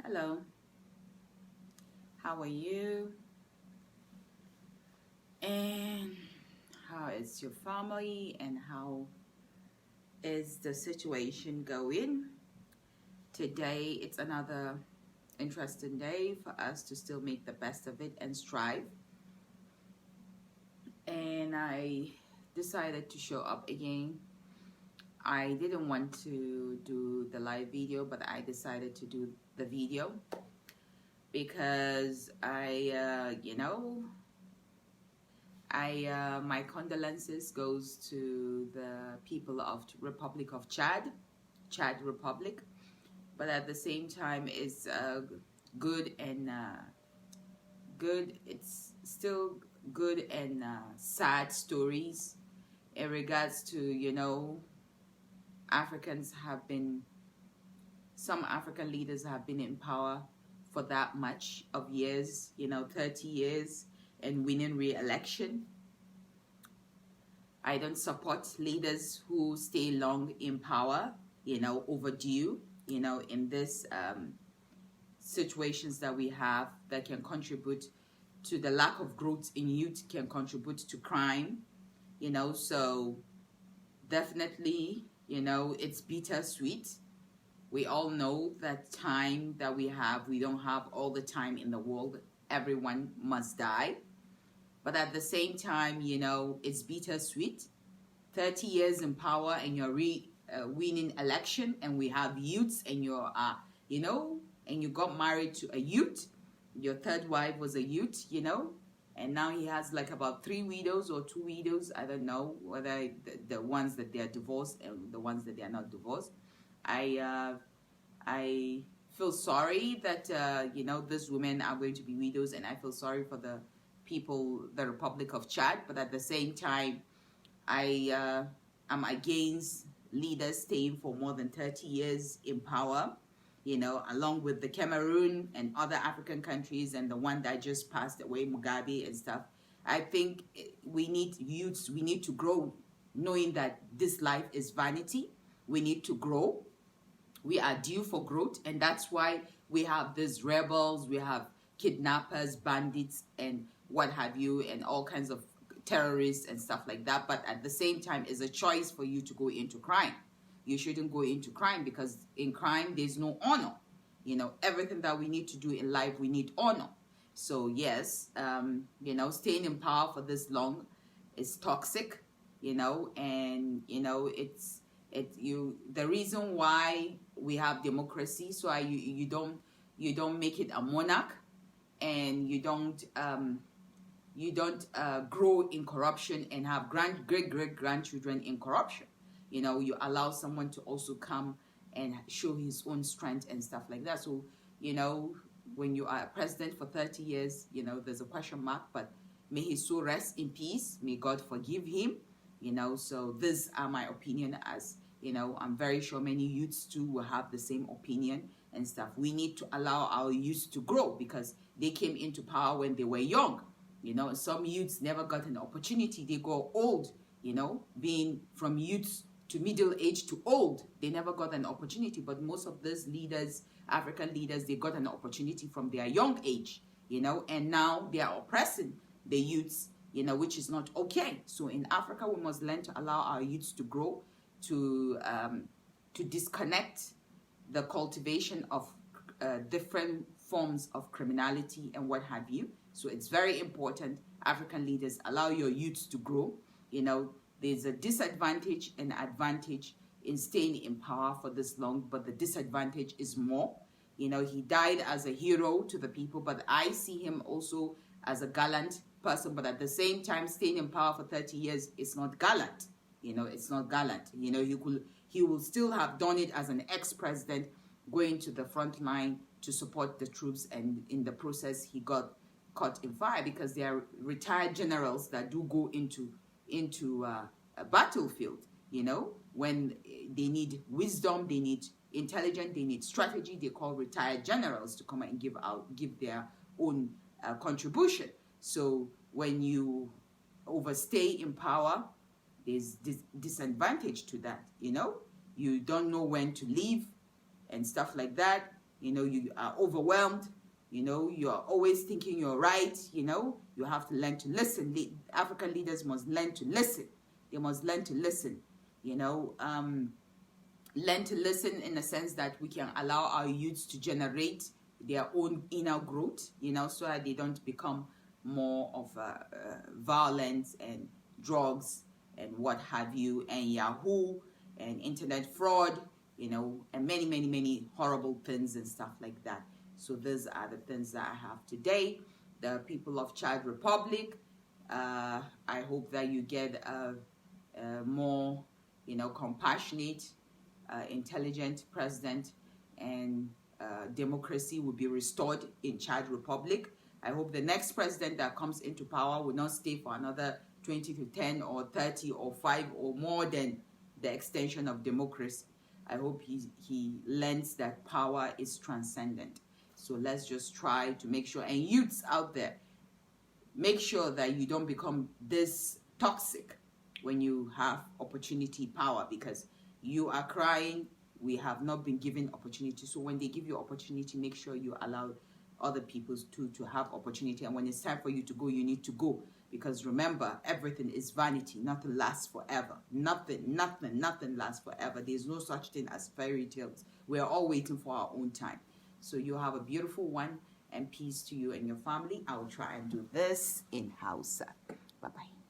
Hello, how are you? And how is your family? And how is the situation going? Today, it's another interesting day for us to still make the best of it and strive. And I decided to show up again. I didn't want to do the live video, but I decided to do the video because my condolences goes to the people of Republic of Chad Republic, but at the same time, it's good and good. It's still good and sad stories in regards to some African leaders have been in power for that much of years, 30 years, and winning re-election. I don't support leaders who stay long in power, overdue, in this situations that we have that can contribute to the lack of growth in youth, can contribute to crime, so definitely, it's bittersweet. We all know that time that we don't have all the time in the world. Everyone must die. But at the same time, it's bittersweet. 30 years in power and you're winning election, and we have youths, and and you got married to a youth. Your third wife was a youth, and now he has like about 3 widows or 2 widows. I don't know whether the ones that they are divorced and the ones that they are not divorced. I feel sorry that these women are going to be widows, and I feel sorry for the people, the Republic of Chad. But at the same time, I am against leaders staying for more than 30 years in power, along with the Cameroon and other African countries, and the one that just passed away, Mugabe and stuff. I think we need youths, we need to grow, knowing that this life is vanity. We need to grow. We are due for growth, and that's why we have these rebels, we have kidnappers, bandits, and what have you, and all kinds of terrorists and stuff like that. But at the same time, it's a choice for you to go into crime. You shouldn't go into crime, because in crime, there's no honor. Everything that we need to do in life, we need honor. So yes, staying in power for this long is toxic, and the reason why we have democracy, so you don't make it a monarch, and you don't grow in corruption and have great grandchildren in corruption. You allow someone to also come and show his own strength and stuff like that. So when you are a president for 30 years, there's a question mark, but may his soul rest in peace. May God forgive him. So these are my opinion. As I'm very sure many youths too will have the same opinion and stuff. We need to allow our youths to grow, because they came into power when they were young. Some youths never got an opportunity. They go old, being from youths to middle age to old. They never got an opportunity. But most of these leaders, African leaders, they got an opportunity from their young age, and now they are oppressing the youths, which is not okay. So in Africa, we must learn to allow our youths to grow, to disconnect the cultivation of different forms of criminality and what have you. So it's very important, African leaders, allow your youths to grow. There's a disadvantage and advantage in staying in power for this long, but the disadvantage is more. He died as a hero to the people, but I see him also as a gallant person. But at the same time, staying in power for 30 years is not gallant. It's not gallant. He will still have done it as an ex-president, going to the front line to support the troops, and in the process, he got caught in fire, because they are retired generals that do go into a battlefield. When they need wisdom, they need intelligence, they need strategy, they call retired generals to come and give their own contribution. So when you overstay in power, there's disadvantage to that. You don't know when to leave and stuff like that. you are overwhelmed, you are always thinking you're right, you have to learn to listen. African leaders must learn to listen. They must learn to listen, learn to listen in the sense that we can allow our youths to generate their own inner growth, so that they don't become more of violence and drugs and what have you, and Yahoo and internet fraud, and many, many, many horrible things and stuff like that. So these are the things that I have today. The people of Czech Republic, I hope that you get a more, compassionate, intelligent president, and democracy will be restored in Czech Republic. I hope the next president that comes into power will not stay for another 20 to 10 or 30 or 5 or more than the extension of democracy. I hope he learns that power is transcendent. So let's just try to make sure, and youths out there, make sure that you don't become this toxic when you have opportunity power, because you are crying, we have not been given opportunity. So when they give you opportunity, make sure you allow other people to have opportunity. And when it's time for you to go, you need to go. Because remember, everything is vanity. Nothing lasts forever. Nothing lasts forever. There's no such thing as fairy tales. We are all waiting for our own time. So you have a beautiful one, and peace to you and your family. I will try and do this in Hausa. Bye-bye.